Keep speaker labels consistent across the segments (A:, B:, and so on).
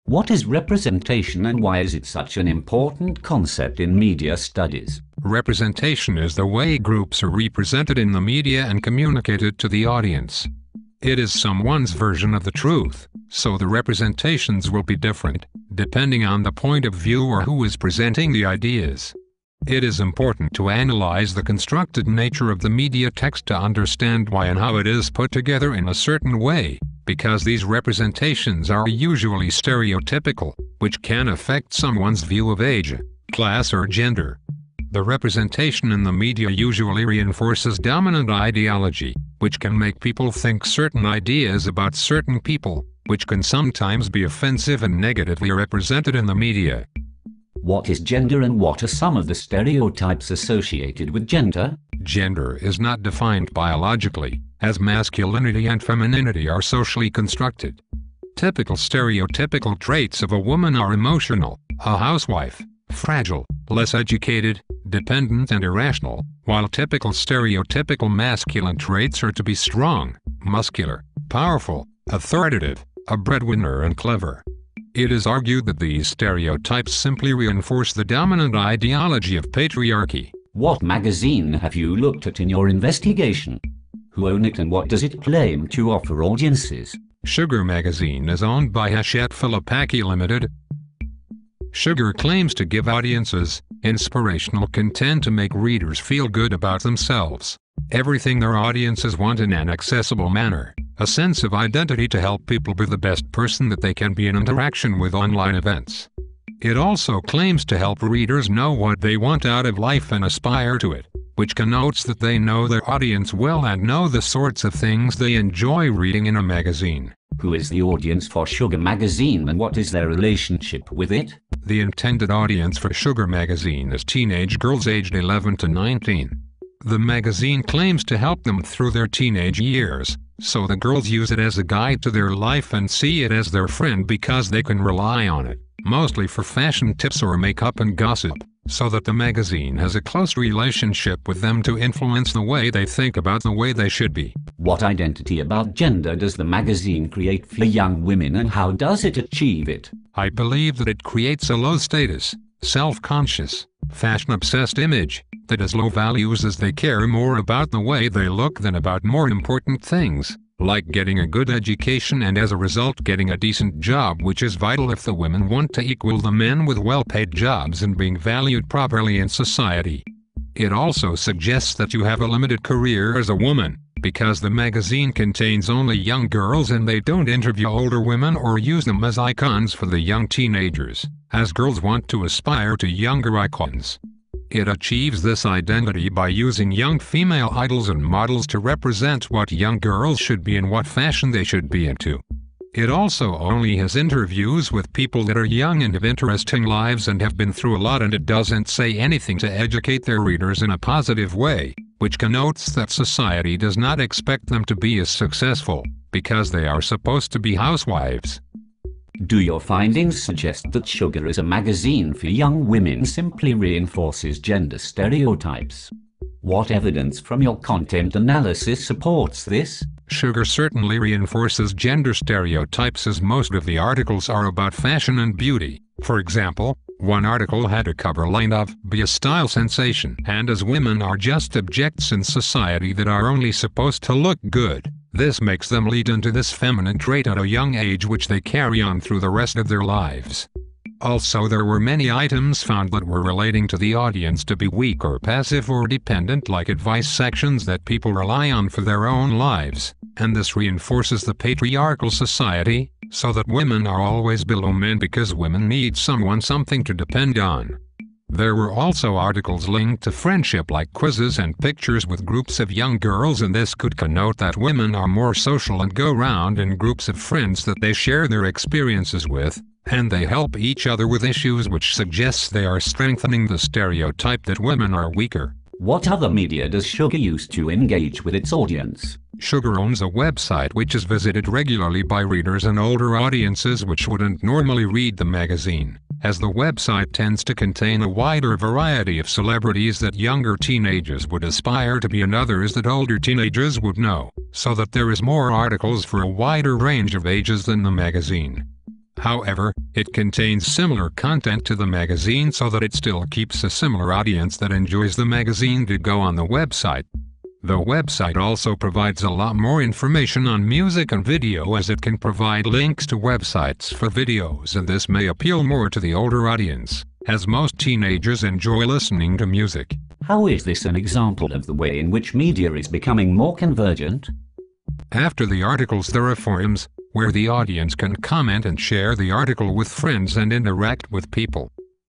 A: What is representation and why is it such an important concept in media studies?
B: Representation is the way groups are represented in the media and communicated to the audience. It is someone's version of the truth, so the representations will be different, depending on the point of view or who is presenting the ideas. It is important to analyze the constructed nature of the media text to understand why and how it is put together in a certain way, because these representations are usually stereotypical, which can affect someone's view of age, class or gender. The representation in the media usually reinforces dominant ideology, which can make people think certain ideas about certain people, which can sometimes be offensive and negatively represented in the media.
A: What is gender and what are some of the stereotypes associated with gender?
B: Gender is not defined biologically, as masculinity and femininity are socially constructed. Typical stereotypical traits of a woman are emotional, a housewife, fragile, less educated, dependent and irrational, while typical stereotypical masculine traits are to be strong, muscular, powerful, authoritative, a breadwinner and clever. It is argued that these stereotypes simply reinforce the dominant ideology of patriarchy.
A: What magazine have you looked at in your investigation? Who owns it and what does it claim to offer audiences?
B: Sugar magazine is owned by Hachette Philipaki Limited. Sugar claims to give audiences inspirational content to make readers feel good about themselves, everything their audiences want in an accessible manner, a sense of identity to help people be the best person that they can be in interaction with online events. It also claims to help readers know what they want out of life and aspire to it, which connotes that they know their audience well and know the sorts of things they enjoy reading in a magazine.
A: Who is the audience for Sugar magazine and what is their relationship with it?
B: The intended audience for Sugar magazine is teenage girls aged 11 to 19. The magazine claims to help them through their teenage years, so the girls use it as a guide to their life and see it as their friend because they can rely on it, mostly for fashion tips or makeup and gossip, so that the magazine has a close relationship with them to influence the way they think about the way they should be.
A: What identity about gender does the magazine create for young women and how does it achieve it?
B: I believe that it creates a low-status, self-conscious, fashion-obsessed image that has low values as they care more about the way they look than about more important things, like getting a good education and as a result getting a decent job, which is vital if the women want to equal the men with well-paid jobs and being valued properly in society. It also suggests that you have a limited career as a woman, because the magazine contains only young girls and they don't interview older women or use them as icons for the young teenagers, as girls want to aspire to younger icons. It achieves this identity by using young female idols and models to represent what young girls should be and what fashion they should be into. It also only has interviews with people that are young and have interesting lives and have been through a lot, and it doesn't say anything to educate their readers in a positive way, which connotes that society does not expect them to be as successful, because they are supposed to be housewives.
A: Do your findings suggest that Sugar as a magazine for young women simply reinforces gender stereotypes? What evidence from your content analysis supports this?
B: Sugar certainly reinforces gender stereotypes as most of the articles are about fashion and beauty. For example, one article had a cover line of "Be a style sensation," and as women are just objects in society that are only supposed to look good, this makes them lead into this feminine trait at a young age which they carry on through the rest of their lives. Also, there were many items found that were relating to the audience to be weak or passive or dependent, like advice sections that people rely on for their own lives, and this reinforces the patriarchal society, so that women are always below men because women need something to depend on. There were also articles linked to friendship, like quizzes and pictures with groups of young girls, and this could connote that women are more social and go round in groups of friends that they share their experiences with, and they help each other with issues, which suggests they are strengthening the stereotype that women are weaker.
A: What other media does Sugar use to engage with its audience?
B: Sugar owns a website which is visited regularly by readers and older audiences which wouldn't normally read the magazine, as the website tends to contain a wider variety of celebrities that younger teenagers would aspire to be and others that older teenagers would know, so that there is more articles for a wider range of ages than the magazine. However, it contains similar content to the magazine so that it still keeps a similar audience that enjoys the magazine to go on the website. The website also provides a lot more information on music and video, as it can provide links to websites for videos, and this may appeal more to the older audience, as most teenagers enjoy listening to music.
A: How is this an example of the way in which media is becoming more convergent?
B: After the articles, there are forums, where the audience can comment and share the article with friends and interact with people.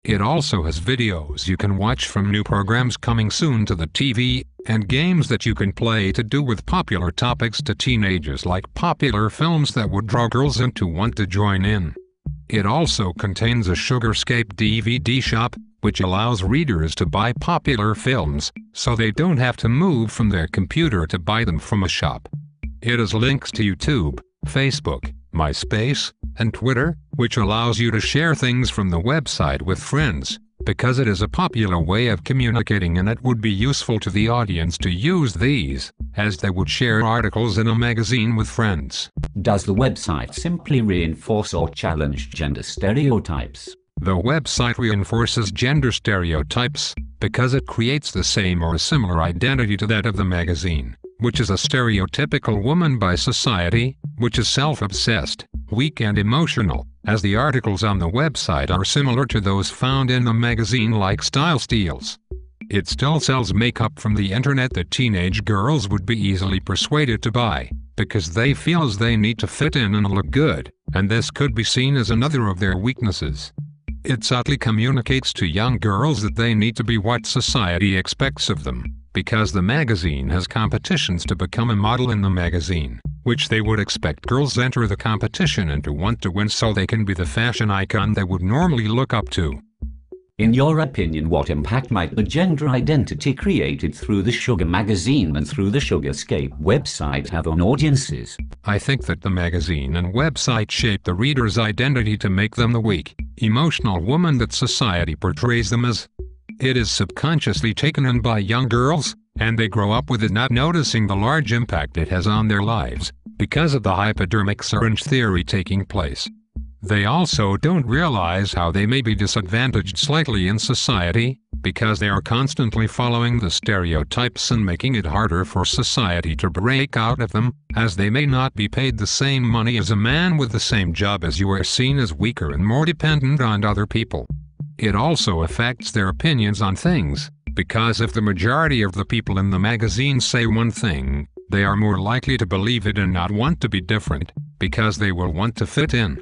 B: It also has videos you can watch from new programs coming soon to the TV, and games that you can play to do with popular topics to teenagers, like popular films that would draw girls in to want to join in. It also contains a Sugarscape DVD shop, which allows readers to buy popular films, so they don't have to move from their computer to buy them from a shop. It has links to YouTube, Facebook, MySpace, and Twitter, which allows you to share things from the website with friends, because it is a popular way of communicating, and it would be useful to the audience to use these, as they would share articles in a magazine with friends.
A: Does the website simply reinforce or challenge gender stereotypes?
B: The website reinforces gender stereotypes, because it creates the same or a similar identity to that of the magazine, which is a stereotypical woman by society, which is self-obsessed, weak and emotional, as the articles on the website are similar to those found in the magazine, like style steals. It still sells makeup from the internet that teenage girls would be easily persuaded to buy, because they feel as they need to fit in and look good, and this could be seen as another of their weaknesses. It subtly communicates to young girls that they need to be what society expects of them, because the magazine has competitions to become a model in the magazine, which they would expect girls enter the competition and to want to win so they can be the fashion icon they would normally look up to.
A: In your opinion, what impact might the gender identity created through the Sugar magazine and through the Sugarscape website have on audiences?
B: I think that the magazine and website shape the reader's identity to make them the weak, emotional woman that society portrays them as. It is subconsciously taken in by young girls, and they grow up with it, not noticing the large impact it has on their lives, because of the hypodermic syringe theory taking place. They also don't realize how they may be disadvantaged slightly in society, because they are constantly following the stereotypes and making it harder for society to break out of them, as they may not be paid the same money as a man with the same job as you, are seen as weaker and more dependent on other people. It also affects their opinions on things, because if the majority of the people in the magazine say one thing, they are more likely to believe it and not want to be different, because they will want to fit in.